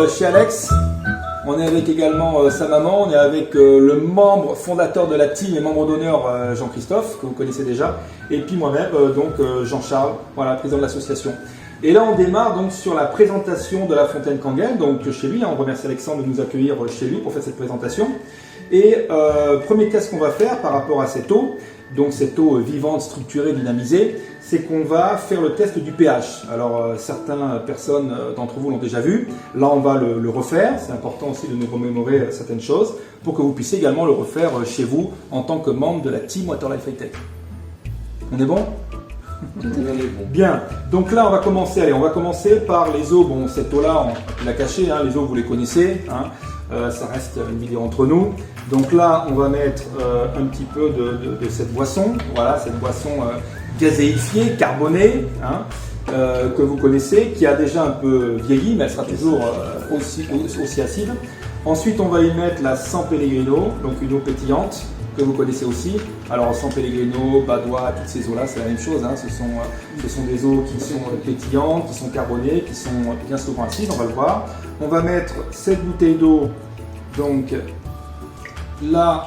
chez Alex. On est avec également sa maman. On est avec le membre fondateur de la team et membre d'honneur Jean-Christophe, que vous connaissez déjà. Et puis moi-même, Jean-Charles, voilà, président de l'association. Et là, on démarre donc sur la présentation de la fontaine Kangen, donc chez lui. On remercie Alexandre de nous accueillir chez lui pour faire cette présentation. Et premier test qu'on va faire par rapport à cette eau, donc cette eau vivante, structurée, dynamisée, c'est qu'on va faire le test du pH. Alors certaines personnes d'entre vous l'ont déjà vu, là on va le refaire, c'est important aussi de nous remémorer certaines choses pour que vous puissiez également le refaire chez vous en tant que membre de la Team Water Life High Tech. On est bon ? Bien, donc là on va commencer par les eaux. Bon, cette eau-là, on l'a cachée, hein, les eaux vous les connaissez, hein, ça reste une vidéo entre nous. Donc là on va mettre un petit peu de cette boisson, voilà, cette boisson gazéifiée, carbonée, hein, que vous connaissez, qui a déjà un peu vieilli, mais elle sera toujours aussi acide. Ensuite on va y mettre la San Pellegrino, donc une eau pétillante, que vous connaissez aussi. Alors San Pellegrino, Badois, toutes ces eaux-là, c'est la même chose, hein. Ce sont des eaux qui sont pétillantes, qui sont carbonées, qui sont bien souvent acides, on va le voir. On va mettre cette bouteille d'eau, donc la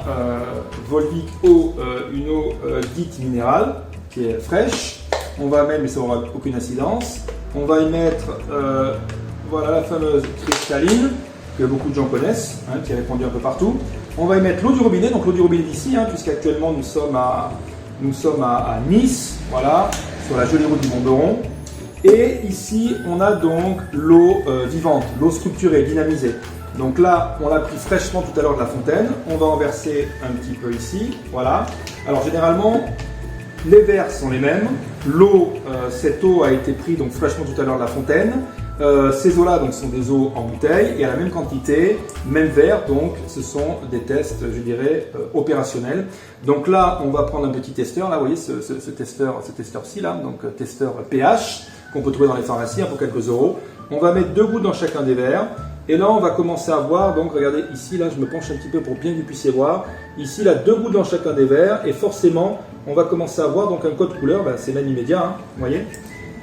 Volvic eau, une eau dite minérale, qui est fraîche. On va mettre, mais ça n'aura aucune incidence. On va y mettre voilà, la fameuse cristalline, que beaucoup de gens connaissent, hein, qui est répandue un peu partout. On va y mettre l'eau du robinet, donc l'eau du robinet d'ici, hein, puisqu'actuellement nous sommes à Nice, voilà, sur la jolie route du Mont-Beron. Et ici, on a donc l'eau vivante, l'eau structurée, dynamisée. Donc là, on l'a pris fraîchement tout à l'heure de la fontaine. On va en verser un petit peu ici, voilà. Alors généralement, les verres sont les mêmes. L'eau, cette eau a été prise donc fraîchement tout à l'heure de la fontaine. Ces eaux-là donc, sont des eaux en bouteille et à la même quantité, même verre, donc ce sont des tests, je dirais, opérationnels. Donc là, on va prendre un petit testeur, là, vous voyez ce testeur-ci, là, donc testeur pH, qu'on peut trouver dans les pharmacies, hein, pour quelques euros. On va mettre 2 gouttes dans chacun des verres. Et là, on va commencer à voir, donc regardez ici, là, je me penche un petit peu pour bien que vous puissiez voir. Ici, là, 2 gouttes dans chacun des verres et forcément, on va commencer à voir donc un code couleur, ben, c'est même immédiat, hein, vous voyez.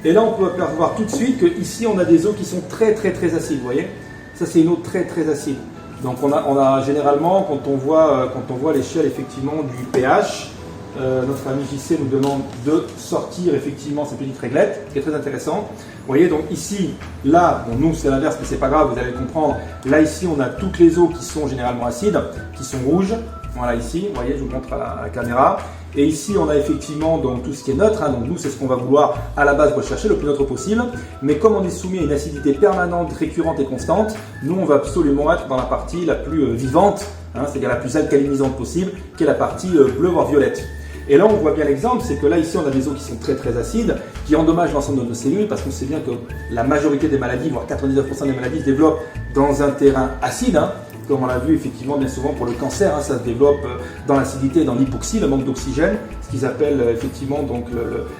Et là, on peut voir tout de suite qu'ici, on a des eaux qui sont très acides, vous voyez. Ça, c'est une eau très acide. Donc, on a généralement, quand on voit l'échelle effectivement du pH, notre ami JC nous demande de sortir effectivement ces petites réglettes, ce qui est très intéressant. Vous voyez, donc ici, là, bon, nous c'est l'inverse, mais c'est pas grave, vous allez le comprendre. Là, ici, on a toutes les eaux qui sont généralement acides, qui sont rouges. Voilà, ici, vous voyez, je vous montre à la caméra. Et ici, on a effectivement donc, tout ce qui est neutre. Hein, donc nous, c'est ce qu'on va vouloir à la base rechercher le plus neutre possible. Mais comme on est soumis à une acidité permanente, récurrente et constante, nous, on va absolument être dans la partie la plus vivante, hein, c'est-à-dire la plus alcalinisante possible, qui est la partie bleue voire violette. Et là, on voit bien l'exemple, c'est que là, ici, on a des eaux qui sont très acides, qui endommagent l'ensemble de nos cellules, parce qu'on sait bien que la majorité des maladies, voire 99% des maladies, se développent dans un terrain acide, hein, comme on l'a vu effectivement bien souvent pour le cancer, hein, ça se développe dans l'acidité et dans l'hypoxie, le manque d'oxygène, ce qu'ils appellent effectivement donc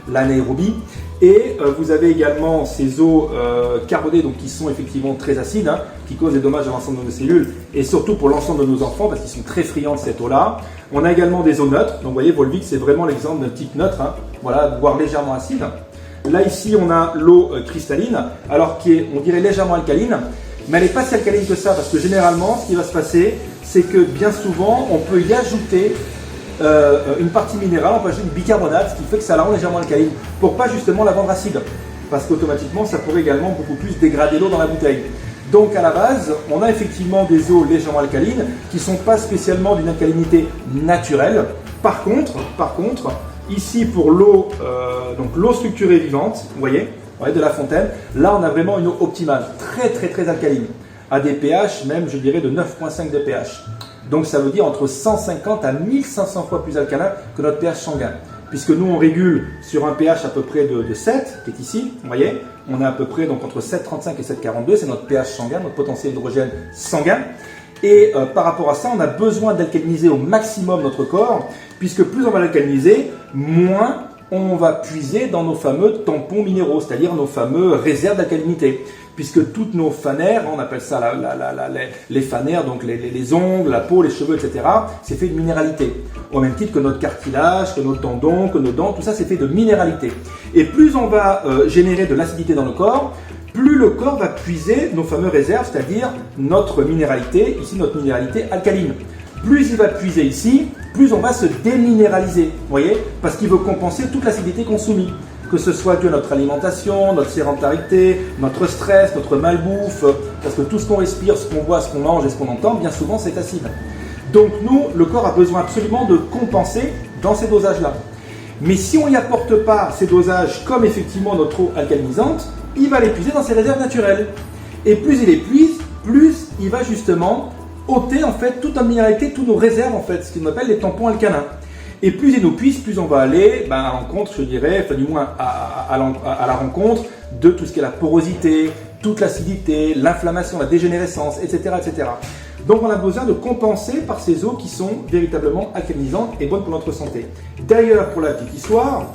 l'anaérobie. Et vous avez également ces eaux carbonées donc, qui sont effectivement très acides, hein, qui causent des dommages à l'ensemble de nos cellules et surtout pour l'ensemble de nos enfants parce qu'ils sont très friands de cette eau-là. On a également des eaux neutres, donc vous voyez Volvic c'est vraiment l'exemple d'un type neutre, hein, voilà, voire légèrement acide. Là ici on a l'eau cristalline, alors qui est on dirait légèrement alcaline, mais elle n'est pas si alcaline que ça parce que généralement ce qui va se passer c'est que bien souvent on peut y ajouter une partie minérale, on peut ajouter du bicarbonate, ce qui fait que ça la rend légèrement alcaline, pour pas justement la rendre acide, parce qu'automatiquement ça pourrait également beaucoup plus dégrader l'eau dans la bouteille. Donc à la base, on a effectivement des eaux légèrement alcalines qui ne sont pas spécialement d'une alcalinité naturelle. Par contre, ici pour l'eau, donc l'eau structurée vivante, vous voyez, de la fontaine, là on a vraiment une eau optimale, très alcaline, à des pH même je dirais de 9,5 de pH. Donc ça veut dire entre 150 à 1500 fois plus alcalin que notre pH sanguin. Puisque nous on régule sur un pH à peu près de 7, qui est ici, vous voyez, on est à peu près donc entre 7,35 et 7,42, c'est notre pH sanguin, notre potentiel d'hydrogène sanguin. Et par rapport à ça, on a besoin d'alcaliniser au maximum notre corps, puisque plus on va l'alcaliniser, moins on va puiser dans nos fameux tampons minéraux, c'est-à-dire nos fameux réserves d'alcalinité. Puisque toutes nos fanères, on appelle ça les fanères, donc les ongles, la peau, les cheveux, etc., c'est fait de minéralité. Au même titre que notre cartilage, que nos tendons, que nos dents, tout ça c'est fait de minéralité. Et plus on va générer de l'acidité dans le corps, plus le corps va puiser nos fameuses réserves, c'est-à-dire notre minéralité, ici notre minéralité alcaline. Plus il va puiser ici, plus on va se déminéraliser, vous voyez, parce qu'il veut compenser toute l'acidité qu'on soumet. Que ce soit dû à notre alimentation, notre sédentarité, notre stress, notre malbouffe, parce que tout ce qu'on respire, ce qu'on voit, ce qu'on mange et ce qu'on entend, bien souvent c'est acide. Donc nous, le corps a besoin absolument de compenser dans ces dosages-là. Mais si on n'y apporte pas ces dosages comme effectivement notre eau alcalinisante, il va l'épuiser dans ses réserves naturelles. Et plus il épuise, plus il va justement ôter en fait toute notre minéralité, toutes nos réserves en fait, ce qu'on appelle les tampons alcalins. Et plus il nous puise, plus on va aller à l'encontre, je dirais, enfin du moins à la rencontre de tout ce qui est la porosité, toute l'acidité, l'inflammation, la dégénérescence, etc., etc. Donc on a besoin de compenser par ces eaux qui sont véritablement alcalinisantes et bonnes pour notre santé. D'ailleurs, pour la petite histoire,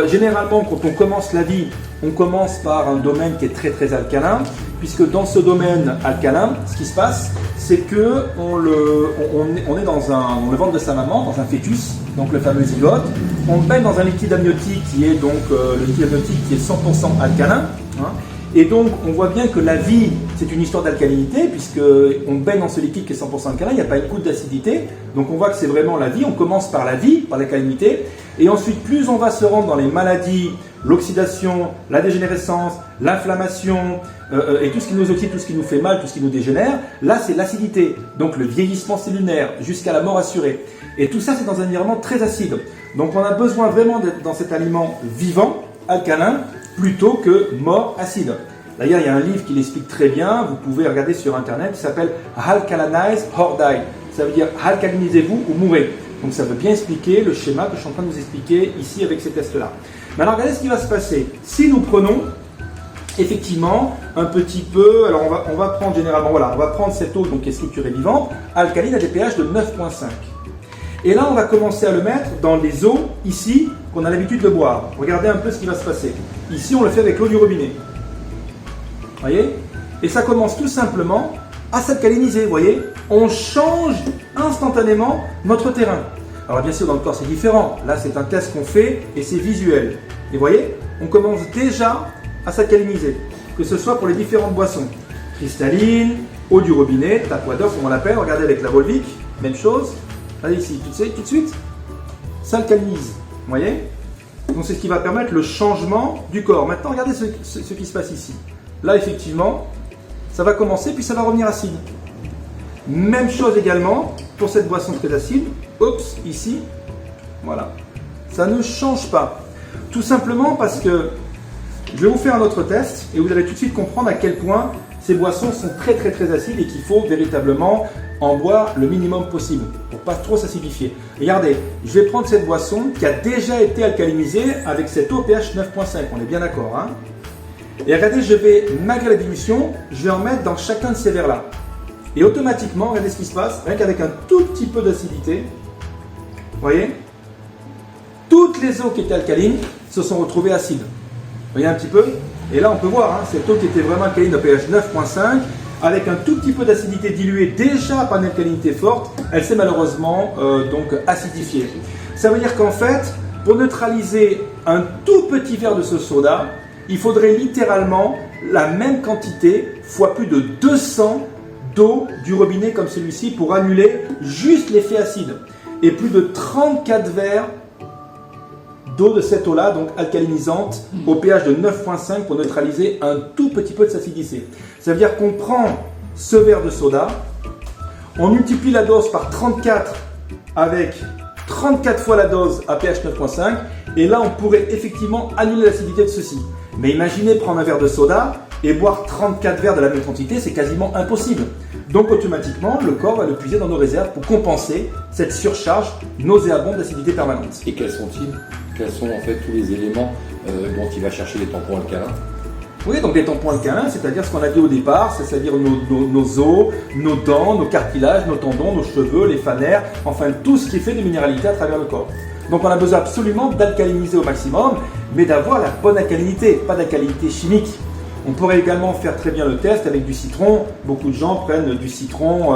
généralement quand on commence la vie, on commence par un domaine qui est très très alcalin, puisque dans ce domaine alcalin, ce qui se passe, c'est que on est dans le ventre de sa maman, dans un fœtus, donc le fameux zygote. On le baigne dans un liquide amniotique qui est donc le liquide amniotique qui est 100% alcalin. Hein. Et donc on voit bien que la vie, c'est une histoire d'alcalinité, puisqu'on baigne dans ce liquide qui est 100% alcalin, il n'y a pas une goutte d'acidité. Donc on voit que c'est vraiment la vie, on commence par la vie, par l'alcalinité. Et ensuite, plus on va se rendre dans les maladies, l'oxydation, la dégénérescence, l'inflammation et tout ce qui nous oxyde, tout ce qui nous fait mal, tout ce qui nous dégénère, là c'est l'acidité, donc le vieillissement cellulaire jusqu'à la mort assurée. Et tout ça c'est dans un environnement très acide. Donc on a besoin vraiment d'être dans cet aliment vivant, alcalin, plutôt que mort acide. D'ailleurs il y a un livre qui l'explique très bien, vous pouvez regarder sur internet, qui s'appelle Alkalinize or Die. Ça veut dire alcalinisez-vous ou mourrez. Donc ça veut bien expliquer le schéma que je suis en train de vous expliquer ici avec ces tests-là. Maintenant, regardez ce qui va se passer. Si nous prenons effectivement un petit peu, alors on va prendre généralement, voilà, on va prendre cette eau donc, qui est structurée vivante, alcaline à des pH de 9,5. Et là, on va commencer à le mettre dans les eaux ici qu'on a l'habitude de boire. Regardez un peu ce qui va se passer. Ici, on le fait avec l'eau du robinet. Vous voyez? Et ça commence tout simplement à s'alcaliniser, vous voyez? On change instantanément notre terrain. Alors bien sûr, dans le corps, c'est différent. Là, c'est un test qu'on fait et c'est visuel. Et vous voyez, on commence déjà à s'alcaliniser, que ce soit pour les différentes boissons. Cristalline, eau du robinet, Aquador, comme on l'appelle. Regardez avec la Volvic, même chose. Allez ici, tout de suite, s'alcalinise. Vous voyez? Donc c'est ce qui va permettre le changement du corps. Maintenant, regardez ce qui se passe ici. Là, effectivement, ça va commencer, puis ça va revenir acide. Même chose également pour cette boisson très acide. Oups, ici, voilà. Ça ne change pas. Tout simplement parce que je vais vous faire un autre test et vous allez tout de suite comprendre à quel point ces boissons sont très très très acides et qu'il faut véritablement en boire le minimum possible pour pas trop s'acidifier. Regardez, je vais prendre cette boisson qui a déjà été alcalinisée avec cette eau pH 9,5, on est bien d'accord, hein? Et regardez, je vais, malgré la dilution, je vais en mettre dans chacun de ces verres-là. Et automatiquement, regardez ce qui se passe, rien qu'avec un tout petit peu d'acidité, vous voyez, toutes les eaux qui étaient alcalines se sont retrouvées acides. Vous voyez un petit peu? Et là, on peut voir, hein, cette eau qui était vraiment alcaline de pH 9,5, avec un tout petit peu d'acidité diluée déjà par une alcalinité forte, elle s'est malheureusement donc acidifiée. Ça veut dire qu'en fait, pour neutraliser un tout petit verre de ce soda, il faudrait littéralement la même quantité, fois plus de 200 d'eau du robinet comme celui-ci pour annuler juste l'effet acide. Et plus de 34 verres d'eau de cette eau-là, donc alcalinisante, au pH de 9,5 pour neutraliser un tout petit peu de sa acidité. Ça veut dire qu'on prend ce verre de soda, on multiplie la dose par 34 avec 34 fois la dose à pH 9,5 et là on pourrait effectivement annuler l'acidité de ceci. Mais imaginez prendre un verre de soda et boire 34 verres de la même quantité, c'est quasiment impossible. Donc automatiquement, le corps va le puiser dans nos réserves pour compenser cette surcharge nauséabonde d'acidité permanente. Et quels sont-ils? Quels sont en fait tous les éléments dont il va chercher les tampons alcalins? Oui, donc les tampons alcalins, c'est-à-dire ce qu'on a dit au départ, c'est-à-dire nos os, nos dents, nos cartilages, nos tendons, nos cheveux, les fanères, enfin tout ce qui fait de minéralité à travers le corps. Donc on a besoin absolument d'alcaliniser au maximum, mais d'avoir la bonne alcalinité, pas d'alcalinité chimique. On pourrait également faire très bien le test avec du citron. Beaucoup de gens prennent du citron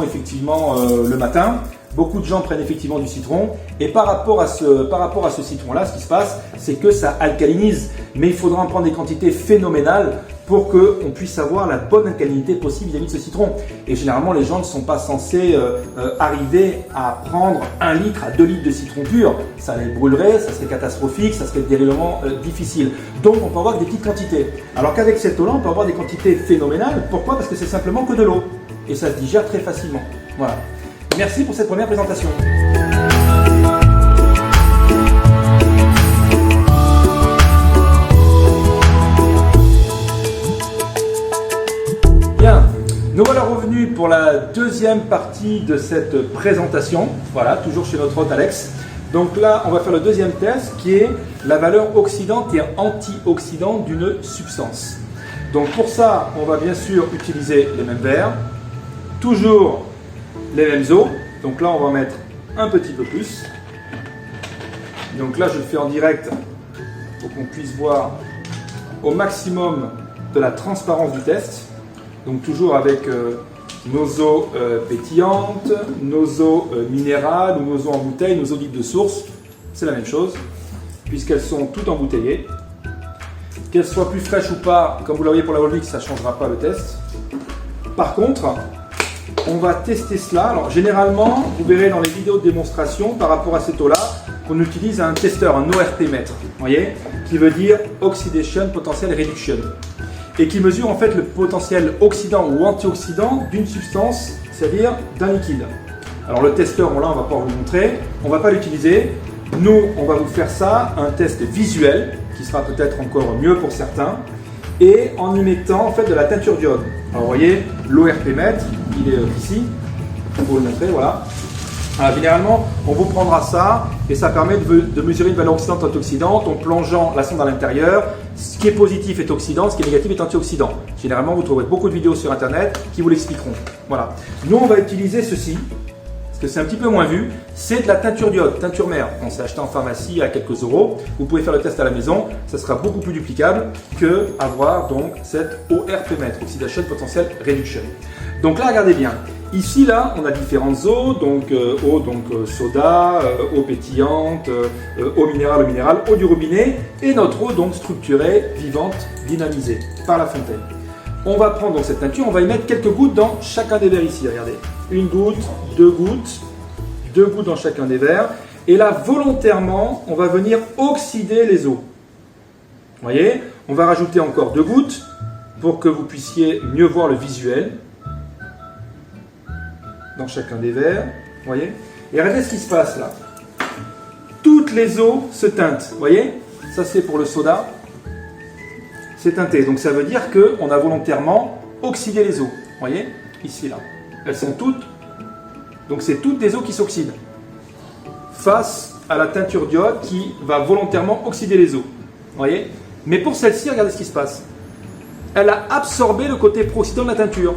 effectivement le matin. Beaucoup de gens prennent effectivement du citron et par rapport à ce citron-là, ce qui se passe, c'est que ça alcalinise. Mais il faudra en prendre des quantités phénoménales pour qu'on puisse avoir la bonne alcalinité possible vis-à-vis de ce citron. Et généralement, les gens ne sont pas censés arriver à prendre 1 litre à 2 litres de citron pur. Ça les brûlerait, ça serait catastrophique, ça serait terriblement difficile. Donc, on peut avoir des petites quantités. Alors qu'avec cette eau-là, on peut avoir des quantités phénoménales. Pourquoi? Parce que c'est simplement que de l'eau. Et ça se digère très facilement. Voilà. Merci pour cette première présentation. Bien, nous voilà revenus pour la deuxième partie de cette présentation. Voilà, toujours chez notre hôte Alex. Donc là, on va faire le deuxième test qui est la valeur oxydante et antioxydante d'une substance. Donc pour ça, on va bien sûr utiliser les mêmes verres, toujours les mêmes eaux. Donc là, on va mettre un petit peu plus. Donc là, je le fais en direct pour qu'on puisse voir au maximum de la transparence du test. Donc toujours avec nos eaux pétillantes, nos eaux minérales ou nos eaux en bouteille, nos eaux dites de source. C'est la même chose puisqu'elles sont toutes embouteillées. Qu'elles soient plus fraîches ou pas, comme vous le voyez pour la Volvic, ça ne changera pas le test. Par contre, on va tester cela. Alors généralement, vous verrez dans les vidéos de démonstration par rapport à cette eau-là, qu'on utilise un testeur, un ORP mètre, voyez, qui veut dire Oxidation Potential Reduction, et qui mesure en fait le potentiel oxydant ou antioxydant d'une substance, c'est-à-dire d'un liquide. Alors le testeur, là, on va pouvoir vous le montrer. On ne va pas l'utiliser. Nous, on va vous faire ça, un test visuel, qui sera peut-être encore mieux pour certains, et en y mettant en fait de la teinture d'iode. Alors vous voyez, l'ORP mètre, il est ici, on vous le montrer, voilà. Alors, généralement, on vous prendra ça et ça permet de mesurer une valeur oxydante antioxydante en plongeant la sonde à l'intérieur. Ce qui est positif est oxydant, ce qui est négatif est antioxydant. Généralement, vous trouverez beaucoup de vidéos sur internet qui vous l'expliqueront. Voilà. Nous, on va utiliser ceci, parce que c'est un petit peu moins vu. C'est de la teinture d'iode, teinture mère. On s'est acheté en pharmacie à quelques euros. Vous pouvez faire le test à la maison. Ça sera beaucoup plus duplicable que avoir donc cette ORP mètre, Oxidation Potential Reduction. Donc là, regardez bien. Ici, là, on a différentes eaux, donc eau soda, eau pétillante, eau minérale, eau du robinet, et notre eau donc structurée, vivante, dynamisée par la fontaine. On va prendre donc cette teinture, on va y mettre quelques gouttes dans chacun des verres ici, regardez. Une goutte, deux gouttes dans chacun des verres. Et là, volontairement, on va venir oxyder les eaux. Vous voyez, on va rajouter encore 2 gouttes pour que vous puissiez mieux voir le visuel. Dans chacun des verres, vous voyez. Et regardez ce qui se passe là. Toutes les eaux se teintent, vous voyez. Ça c'est pour le soda. C'est teinté, donc ça veut dire qu'on a volontairement oxydé les eaux. Vous voyez, ici là. Elles sont toutes, donc c'est toutes des eaux qui s'oxydent. Face à la teinture d'iode qui va volontairement oxyder les eaux. Vous voyez. Mais pour celle-ci, regardez ce qui se passe. Elle a absorbé le côté pro-oxydant de la teinture.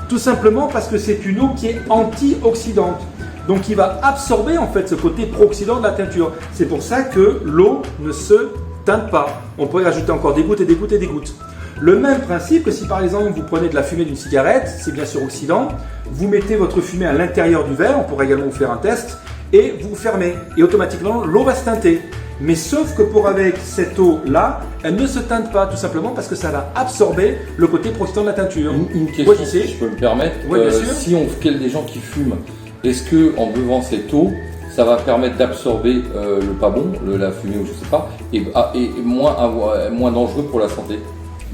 Tout simplement parce que c'est une eau qui est antioxydante. Donc qui va absorber en fait ce côté pro-oxydant de la teinture. C'est pour ça que l'eau ne se teinte pas. On pourrait rajouter encore des gouttes et des gouttes et des gouttes. Le même principe que si par exemple vous prenez de la fumée d'une cigarette, c'est bien sûr oxydant, vous mettez votre fumée à l'intérieur du verre, on pourrait également vous faire un test, et vous fermez. Et automatiquement l'eau va se teinter. Mais sauf que pour avec cette eau-là, elle ne se teinte pas, tout simplement parce que ça va absorber le côté pro-oxydant de la teinture. Une question, si je peux me permettre. Oui, bien sûr. Si on fait des gens qui fument, est-ce qu'en buvant cette eau, ça va permettre d'absorber le pas bon, la fumée ou je ne sais pas, et moins dangereux pour la santé?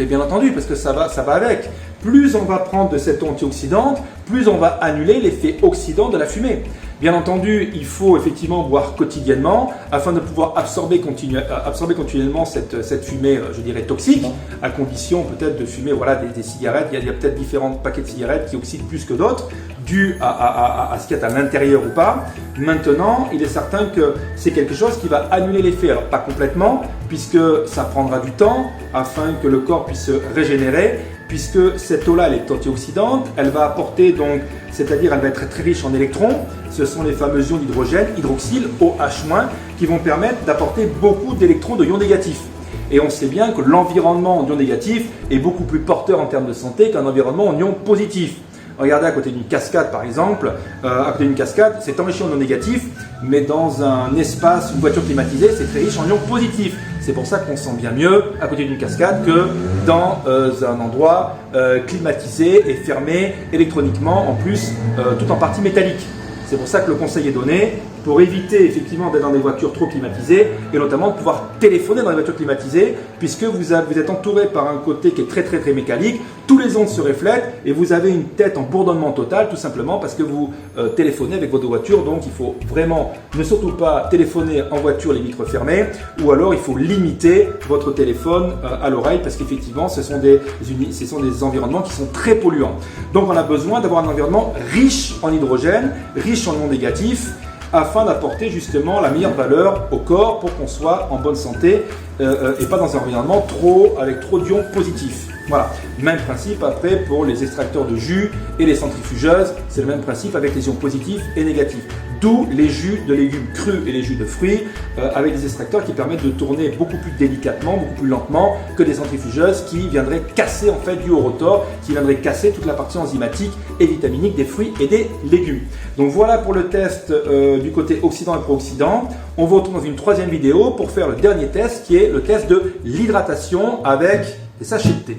Mais bien entendu, parce que ça va avec. Plus on va prendre de cette eau antioxydante, plus on va annuler l'effet oxydant de la fumée. Bien entendu, il faut effectivement boire quotidiennement afin de pouvoir absorber continuellement cette fumée, je dirais, toxique, à condition peut-être de fumer des cigarettes. Il y a peut-être différents paquets de cigarettes qui oxydent plus que d'autres, dû à ce qu'il y a à l'intérieur ou pas. Maintenant, il est certain que c'est quelque chose qui va annuler l'effet. Alors pas complètement, puisque ça prendra du temps afin que le corps puisse se régénérer, puisque cette eau-là, elle est antioxydante, elle va apporter donc, c'est-à-dire elle va être très riche en électrons, ce sont les fameux ions d'hydrogène, hydroxyle, OH-, qui vont permettre d'apporter beaucoup d'électrons de ions négatifs. Et on sait bien que l'environnement en ion négatif est beaucoup plus porteur en termes de santé qu'un environnement en ion positif. Regardez à côté d'une cascade par exemple, à côté d'une cascade, c'est enrichi en ion négatif, mais dans un espace, une voiture climatisée, c'est très riche en ion positif. C'est pour ça qu'on sent bien mieux à côté d'une cascade que dans un endroit climatisé et fermé électroniquement, en plus tout en partie métallique. C'est pour ça que le conseil est donné pour éviter effectivement d'être dans des voitures trop climatisées et notamment de pouvoir téléphoner dans les voitures climatisées puisque vous êtes entouré par un côté qui est très mécanique, tous les ondes se reflètent et vous avez une tête en bourdonnement total tout simplement parce que vous téléphonez avec votre voiture. Donc il faut vraiment ne surtout pas téléphoner en voiture les vitres fermées ou alors il faut limiter votre téléphone à l'oreille parce qu'effectivement ce sont des environnements qui sont très polluants. Donc on a besoin d'avoir un environnement riche en hydrogène, riche en ions négatifs afin d'apporter justement la meilleure valeur au corps pour qu'on soit en bonne santé et pas dans un environnement avec trop d'ions positifs. Voilà, même principe après pour les extracteurs de jus et les centrifugeuses, c'est le même principe avec les ions positifs et négatifs. D'où les jus de légumes crus et les jus de fruits avec des extracteurs qui permettent de tourner beaucoup plus délicatement, beaucoup plus lentement que des centrifugeuses qui viendraient casser en fait du au rotor, qui viendraient casser toute la partie enzymatique et vitaminique des fruits et des légumes. Donc voilà pour le test du côté oxydant et pro-oxydant. On vous retrouve dans une troisième vidéo pour faire le dernier test qui est le test de l'hydratation avec des sachets de thé.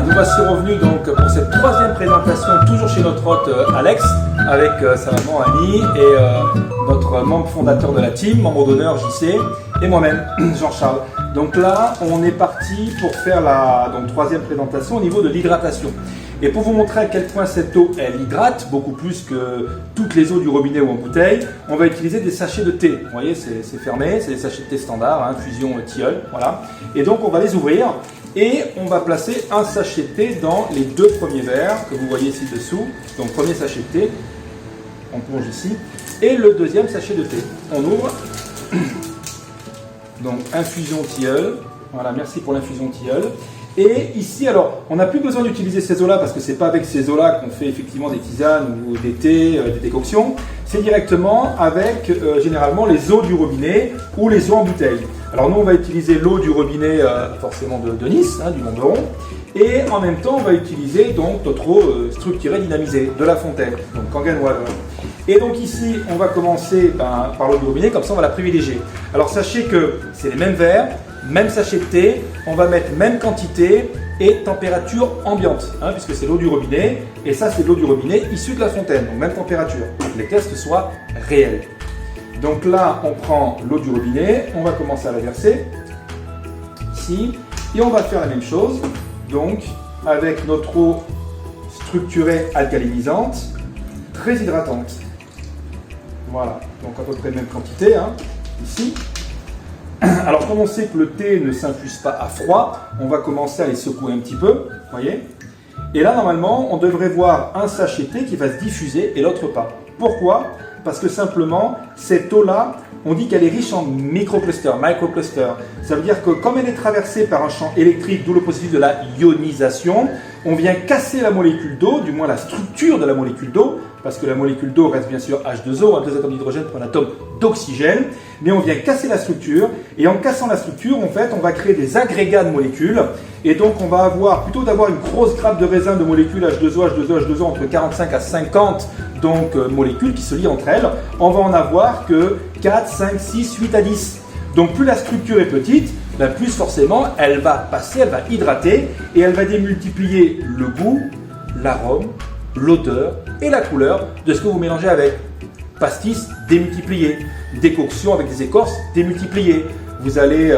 Nous voici revenus donc pour cette troisième présentation, toujours chez notre hôte Alex, avec sa maman Annie et notre membre fondateur de la team, membre d'honneur JC, et moi-même, Jean-Charles. Donc là, on est parti pour faire la troisième présentation au niveau de l'hydratation. Et pour vous montrer à quel point cette eau, elle hydrate, beaucoup plus que toutes les eaux du robinet ou en bouteille, on va utiliser des sachets de thé. Vous voyez, c'est fermé, c'est des sachets de thé standard, infusion tilleul, voilà. Et donc, on va les ouvrir et on va placer un sachet de thé dans les deux premiers verres que vous voyez ici dessous. Donc, premier sachet de thé, on plonge ici, et le deuxième sachet de thé. On ouvre. Donc, infusion tilleul. Voilà, merci pour l'infusion tilleul. Et ici, alors, on n'a plus besoin d'utiliser ces eaux-là parce que c'est pas avec ces eaux-là qu'on fait effectivement des tisanes ou des thés, des décoctions. C'est directement avec généralement les eaux du robinet ou les eaux en bouteille. Alors nous, on va utiliser l'eau du robinet forcément de Nice, du Mont-Beron. Et en même temps, on va utiliser donc notre eau structurée, dynamisée de la fontaine, donc Kangen Water. Et donc ici, on va commencer par l'eau du robinet, comme ça on va la privilégier. Alors sachez que c'est les mêmes verres, même sachet de thé, on va mettre même quantité et température ambiante, puisque c'est l'eau du robinet, et ça c'est l'eau du robinet issue de la fontaine, donc même température, pour que les tests soient réels. Donc là, on prend l'eau du robinet, on va commencer à la verser, ici, et on va faire la même chose, donc avec notre eau structurée alcalinisante, très hydratante. Voilà, donc à peu près même quantité, ici. Alors comme on sait que le thé ne s'infuse pas à froid, on va commencer à les secouer un petit peu, voyez. Et là normalement, on devrait voir un sachet de thé qui va se diffuser et l'autre pas. Pourquoi? Parce que simplement, cette eau-là, on dit qu'elle est riche en microclusters. Ça veut dire que comme elle est traversée par un champ électrique, d'où le processus de la ionisation, on vient casser la molécule d'eau, du moins la structure de la molécule d'eau, parce que la molécule d'eau reste bien sûr H2O, 2 atomes d'hydrogène pour un atome d'oxygène, mais on vient casser la structure, et en cassant la structure, en fait, on va créer des agrégats de molécules, et donc on va avoir, plutôt d'avoir une grosse grappe de raisin de molécules H2O, entre 45 à 50 molécules qui se lient entre elles, on va en avoir que 4, 5, 6, 8 à 10. Donc plus la structure est petite, plus forcément elle va passer, elle va hydrater et elle va démultiplier le goût, l'arôme, l'odeur et la couleur de ce que vous mélangez avec. Pastis, démultiplié. Décoction avec des écorces, démultiplié. Vous allez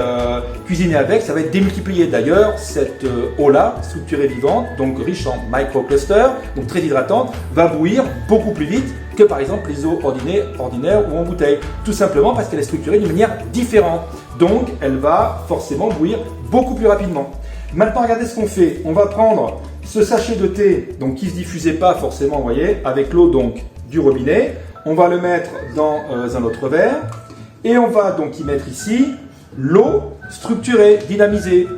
cuisiner avec, ça va être démultiplié. D'ailleurs, cette eau-là, structurée vivante, donc riche en microclusters, donc très hydratante, va bouillir beaucoup plus vite que par exemple les eaux ordinaires ou en bouteille. Tout simplement parce qu'elle est structurée d'une manière différente. Donc, elle va forcément bouillir beaucoup plus rapidement. Maintenant, regardez ce qu'on fait. On va prendre ce sachet de thé, donc qui ne se diffusait pas forcément, vous voyez, avec l'eau donc du robinet. On va le mettre dans un autre verre. Et on va donc y mettre ici l'eau structurée, dynamisée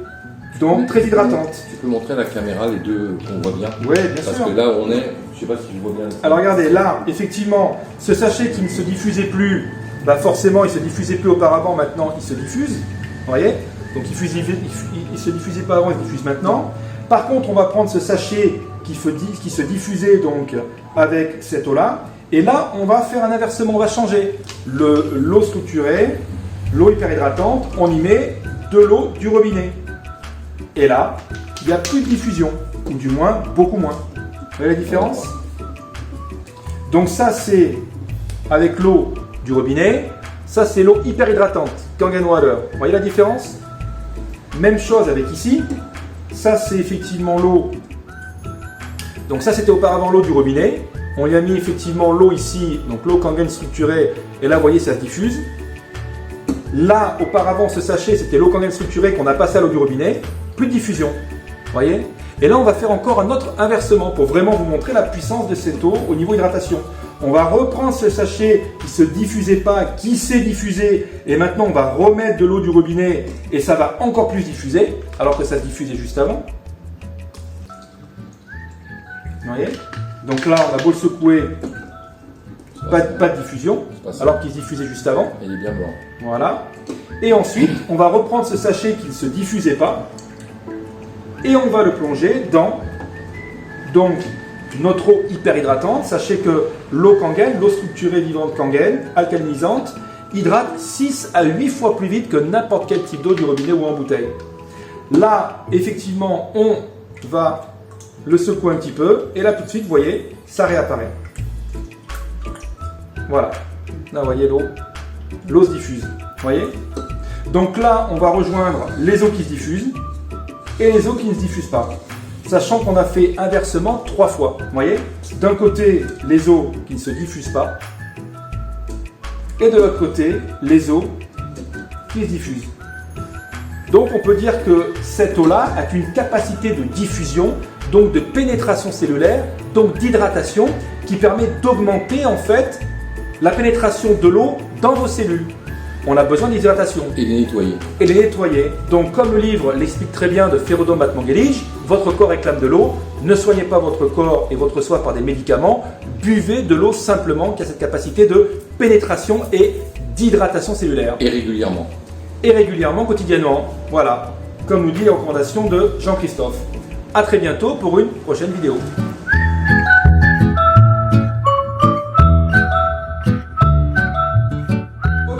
donc très hydratante. Tu peux montrer à la caméra les deux qu'on voit bien? Oui, bien Parce sûr. que là, on est, je sais pas si je vois bien. Alors regardez, là, effectivement, ce sachet qui ne se diffusait plus, bah forcément, il se diffusait plus auparavant, maintenant il se diffuse. Vous voyez? Donc il se diffusait pas avant, il se diffuse maintenant. Par contre, on va prendre ce sachet qui se diffusait donc avec cette eau-là, et là, on va faire un inversement, on va changer l'eau structurée, l'eau hyperhydratante, on y met de l'eau du robinet. Et là, il n'y a plus de diffusion, ou du moins beaucoup moins. Vous voyez la différence? Donc ça, c'est avec l'eau du robinet. Ça, c'est l'eau hyperhydratante, Kangen Water. Vous voyez la différence? Même chose avec ici. Ça, c'est effectivement l'eau. Donc ça, c'était auparavant l'eau du robinet. On y a mis effectivement l'eau ici, donc l'eau Kangen structurée. Et là, vous voyez, ça se diffuse. Là, auparavant, ce sachet, c'était l'eau Kangen structurée qu'on a passé à l'eau du robinet. Plus de diffusion. Vous voyez? Et là, on va faire encore un autre inversement pour vraiment vous montrer la puissance de cette eau au niveau hydratation. On va reprendre ce sachet qui ne se diffusait pas, qui s'est diffusé, et maintenant on va remettre de l'eau du robinet et ça va encore plus diffuser, alors que ça se diffusait juste avant. Vous voyez? Donc là, on a beau le secouer, pas de diffusion, alors qu'il se diffusait juste avant. Il est bien blanc. Voilà. Et ensuite, on va reprendre ce sachet qui ne se diffusait pas et on va le plonger dans donc notre eau hyperhydratante. Sachez que l'eau Kangen, l'eau structurée vivante Kangen, alcalinisante, hydrate 6 à 8 fois plus vite que n'importe quel type d'eau du robinet ou en bouteille. Là, effectivement, on va le secouer un petit peu et là tout de suite, vous voyez, ça réapparaît. Voilà. Là, vous voyez, l'eau se diffuse. Vous voyez? Donc là, on va rejoindre les eaux qui se diffusent et les eaux qui ne se diffusent pas. Sachant qu'on a fait inversement 3 fois. Vous voyez? D'un côté, les eaux qui ne se diffusent pas. Et de l'autre côté, les eaux qui se diffusent. Donc on peut dire que cette eau-là a une capacité de diffusion, donc de pénétration cellulaire, donc d'hydratation, qui permet d'augmenter en fait la pénétration de l'eau dans vos cellules. On a besoin d'hydratation. Et les nettoyer. Et les nettoyer. Donc, comme le livre l'explique très bien de Ferodon Batmangelic, votre corps réclame de l'eau. Ne soignez pas votre corps et votre soif par des médicaments. Buvez de l'eau simplement qui a cette capacité de pénétration et d'hydratation cellulaire. Et régulièrement. Et régulièrement, quotidiennement. Voilà. Comme nous dit les recommandations de Jean-Christophe. À très bientôt pour une prochaine vidéo.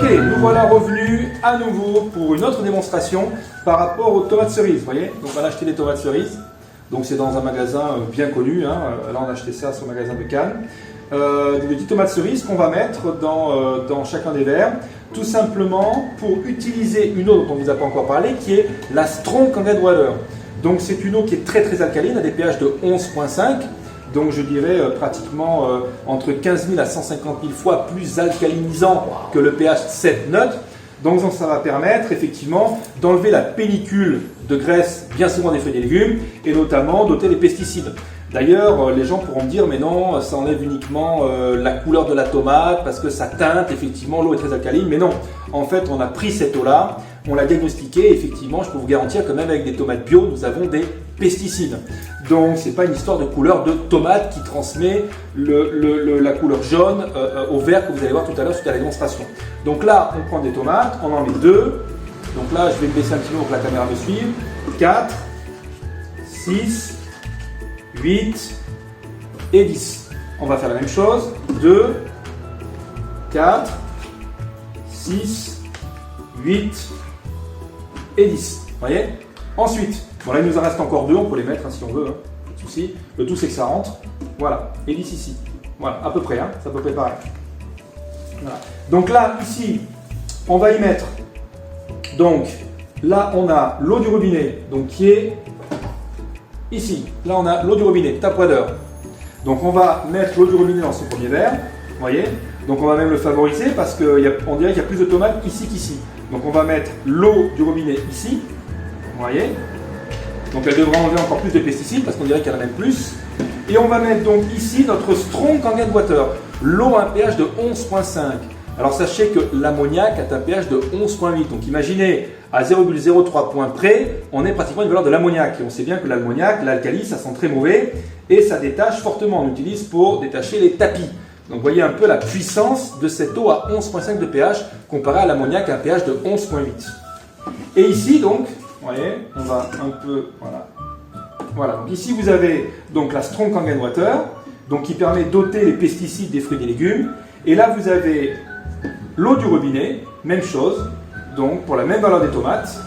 Nous voilà revenus à nouveau pour une autre démonstration par rapport aux tomates cerises. Vous voyez, donc on a acheté des tomates cerises. Donc c'est dans un magasin bien connu. Là on a acheté ça sur le magasin de Cannes. Des petites tomates cerises qu'on va mettre dans chacun des verres. Tout simplement pour utiliser une eau dont on ne vous a pas encore parlé, qui est la Strong Kangen Water. Donc c'est une eau qui est très très alcaline, à des pH de 11,5. Donc je dirais pratiquement entre 15 000 à 150 000 fois plus alcalinisant que le pH 7 neutre. Donc ça va permettre effectivement d'enlever la pellicule de graisse bien souvent des fruits et légumes et notamment d'ôter les pesticides. D'ailleurs, les gens pourront me dire mais non, ça enlève uniquement la couleur de la tomate parce que ça teinte, effectivement l'eau est très alcaline. Mais non, en fait on a pris cette eau-là, on l'a diagnostiquée et effectivement je peux vous garantir que même avec des tomates bio, nous avons des pesticides. Donc c'est pas une histoire de couleur de tomate qui transmet la couleur jaune au vert que vous allez voir tout à l'heure suite à la démonstration. Donc là on prend des tomates, on en met 2. Donc là je vais me baisser un petit peu pour que la caméra me suive. 4, 6, 8 et 10. On va faire la même chose. 2, 4, 6, 8 et 10. Vous voyez? Ensuite, bon là il nous en reste encore 2, on peut les mettre si on veut, pas de souci. Le tout c'est que ça rentre. Voilà, et 10 ici. Voilà, à peu près, c'est à peu près pareil. Voilà. Donc là, ici, on va y mettre. Donc là on a l'eau du robinet, donc qui est ici. Là on a l'eau du robinet, tap water. Donc on va mettre l'eau du robinet dans ce premier verre, vous voyez. Donc on va même le favoriser parce qu'on dirait qu'il y a plus de tomates ici qu'ici. Donc on va mettre l'eau du robinet ici, vous voyez. Donc elle devra enlever encore plus de pesticides parce qu'on dirait qu'il y en a même plus. Et on va mettre donc ici notre Strong Kangen Water, l'eau à un pH de 11,5. Alors sachez que l'ammoniac a un pH de 11,8. Donc imaginez, à 0,03 points près, on est pratiquement une valeur de l'ammoniac. Et on sait bien que l'ammoniac, l'alcali, ça sent très mauvais et ça détache fortement. On l'utilise pour détacher les tapis. Donc voyez un peu la puissance de cette eau à 11,5 de pH comparé à l'ammoniac à un pH de 11,8. Et ici donc, vous voyez, on va un peu, voilà. Voilà, donc ici vous avez donc la Strong Kangen Water, donc qui permet d'ôter les pesticides des fruits et des légumes. Et là vous avez l'eau du robinet, même chose, donc pour la même valeur des tomates.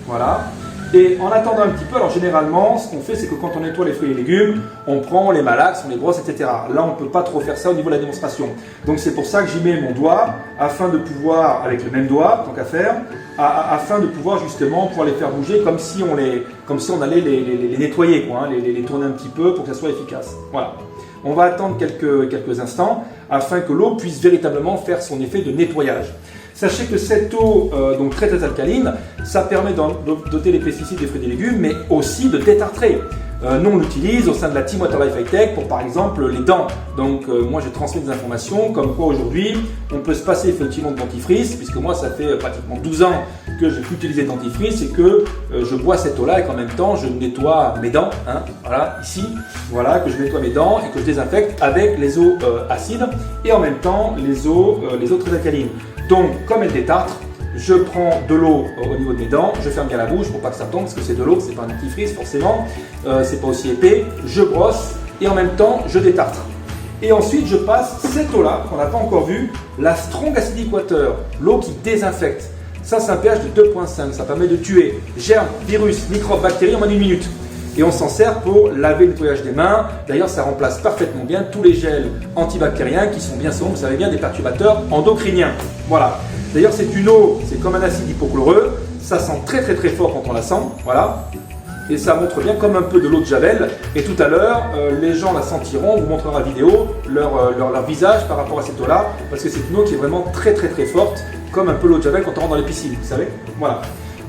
Voilà. Et en attendant un petit peu, alors généralement, ce qu'on fait, c'est que quand on nettoie les fruits et légumes, on prend les malaxes, on les brosse, etc. Là, on ne peut pas trop faire ça au niveau de la démonstration. Donc c'est pour ça que j'y mets mon doigt, afin de pouvoir, avec le même doigt, tant qu'à faire, afin de pouvoir justement pouvoir les faire bouger comme si on allait les nettoyer, quoi, hein, les tourner un petit peu pour que ça soit efficace. Voilà. On va attendre quelques instants afin que l'eau puisse véritablement faire son effet de nettoyage. Sachez que cette eau, donc très alcaline, ça permet de doter les pesticides des fruits et des légumes, mais aussi de détartrer. Nous, on l'utilise au sein de la Team Water Life High Tech pour, par exemple, les dents. Donc, moi, j'ai transmis des informations comme quoi aujourd'hui, on peut se passer effectivement de dentifrice, puisque moi, ça fait pratiquement 12 ans que je n'ai plus utilisé de dentifrice et que je bois cette eau-là et qu'en même temps, je nettoie mes dents. Hein, voilà, ici, voilà, que je nettoie mes dents et que je désinfecte avec les eaux acides et en même temps les eaux très alcalines. Donc, comme elle détartre, je prends de l'eau au niveau de mes dents, je ferme bien la bouche pour pas que ça tombe, parce que c'est de l'eau, c'est pas un dentifrice forcément, c'est pas aussi épais. Je brosse et en même temps, je détartre. Et ensuite, je passe cette eau-là, qu'on n'a pas encore vue, la Strong Acidic Water, l'eau qui désinfecte. Ça, c'est un pH de 2,5, ça permet de tuer germes, virus, microbes, bactéries en moins d'une minute. Et on s'en sert pour laver le nettoyage des mains. D'ailleurs, ça remplace parfaitement bien tous les gels antibactériens qui sont bien souvent, vous savez bien, des perturbateurs endocriniens. Voilà. D'ailleurs, c'est une eau, c'est comme un acide hypochloreux. Ça sent très fort quand on la sent. Voilà. Et ça montre bien comme un peu de l'eau de Javel. Et tout à l'heure, les gens la sentiront, on vous montrera la vidéo, leur visage par rapport à cette eau-là. Parce que c'est une eau qui est vraiment très forte, comme un peu l'eau de Javel quand on rentre dans les piscines, vous savez. Voilà.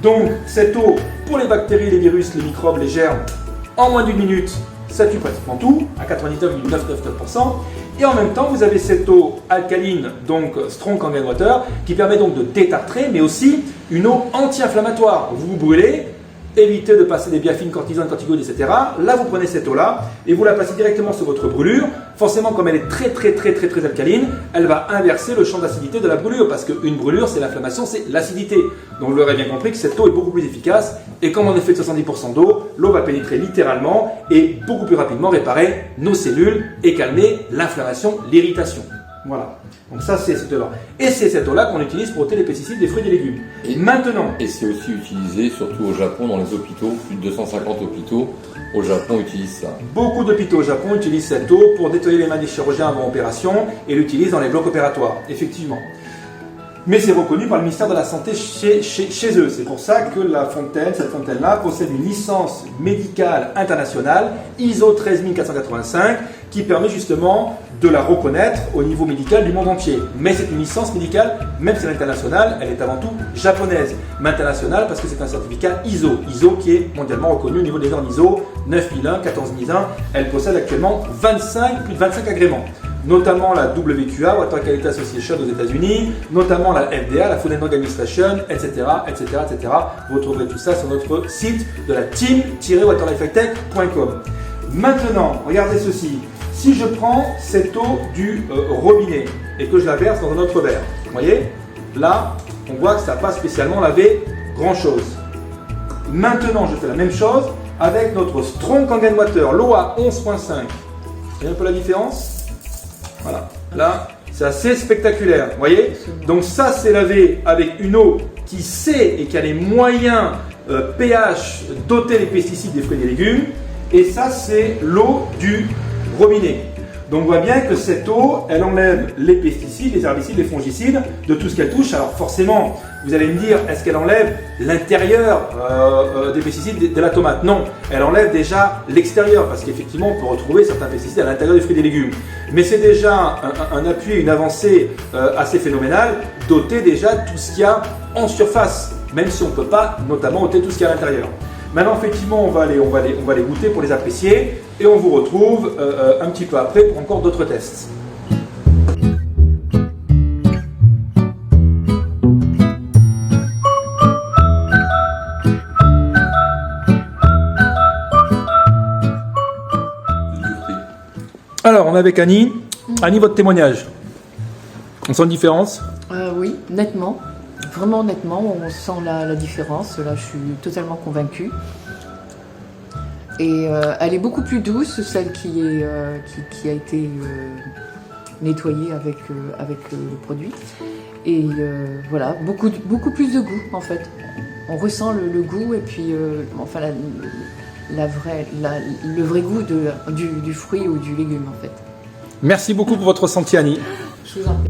Donc, cette eau, pour les bactéries, les virus, les microbes, les germes, en moins d'une minute, ça tue pratiquement tout, à 99,999%. Et en même temps, vous avez cette eau alcaline, donc Strong Kangen Water, qui permet donc de détartrer, mais aussi une eau anti-inflammatoire. Vous vous brûlez, évitez de passer des biafines, cortisone, corticoïdes, etc. Là, vous prenez cette eau-là et vous la passez directement sur votre brûlure. Forcément, comme elle est très alcaline, elle va inverser le champ d'acidité de la brûlure, parce qu'une brûlure, c'est l'inflammation, c'est l'acidité. Donc, vous l'aurez bien compris que cette eau est beaucoup plus efficace. Et comme on est fait de 70% d'eau, l'eau va pénétrer littéralement et beaucoup plus rapidement réparer nos cellules et calmer l'inflammation, l'irritation. Voilà. Donc ça, c'est cette eau-là. Et c'est cette eau-là qu'on utilise pour ôter les pesticides des fruits et des légumes. Et maintenant. Et c'est aussi utilisé, surtout au Japon, dans les hôpitaux. Plus de 250 hôpitaux au Japon utilisent ça. Beaucoup d'hôpitaux au Japon utilisent cette eau pour nettoyer les mains des chirurgiens avant opération et l'utilisent dans les blocs opératoires, effectivement. Mais c'est reconnu par le ministère de la Santé chez eux. C'est pour ça que cette fontaine-là, possède une licence médicale internationale ISO 13485 qui permet justement de la reconnaître au niveau médical du monde entier. Mais c'est une licence médicale, même si elle est internationale, elle est avant tout japonaise. Mais internationale parce que c'est un certificat ISO qui est mondialement reconnu au niveau des normes ISO 9001, 14001. Elle possède actuellement plus de 25 agréments. Notamment la WQA, Water Quality Association aux États-Unis, notamment la FDA, la Food and Drug Administration, etc. Vous retrouverez tout ça sur notre site de la team-waterlifehightech.com. Maintenant, regardez ceci. Si je prends cette eau du robinet et que je la verse dans un autre verre, vous voyez, là, on voit que ça n'a pas spécialement lavé grand-chose. Maintenant, je fais la même chose avec notre Strong Kangen Water, l'eau à 11,5. Vous voyez un peu la différence ? Voilà, là, c'est assez spectaculaire, vous voyez. Donc ça, c'est lavé avec une eau qui sait et qui a les moyens pH d'ôter les pesticides des fruits et des légumes. Et ça, c'est l'eau du robinet. Donc on voit bien que cette eau, elle enlève les pesticides, les herbicides, les fongicides, de tout ce qu'elle touche. Alors forcément, vous allez me dire, est-ce qu'elle enlève l'intérieur des pesticides de la tomate? Non, elle enlève déjà l'extérieur, parce qu'effectivement, on peut retrouver certains pesticides à l'intérieur des fruits et des légumes. Mais c'est déjà un appui, une avancée assez phénoménale d'ôter déjà tout ce qu'il y a en surface, même si on ne peut pas notamment ôter tout ce qu'il y a à l'intérieur. Maintenant, effectivement, on va les goûter pour les apprécier et on vous retrouve un petit peu après pour encore d'autres tests. Alors, on est avec Annie. Annie, votre témoignage. On sent une différence? Oui, nettement. Vraiment nettement, on sent la différence. Là, je suis totalement convaincue. Et elle est beaucoup plus douce, celle qui a été nettoyée avec le produit. Et voilà, beaucoup plus de goût en fait. On ressent le goût et puis enfin le vrai goût du fruit ou du légume en fait. Merci beaucoup pour votre ressenti, Annie. Je vous en prie.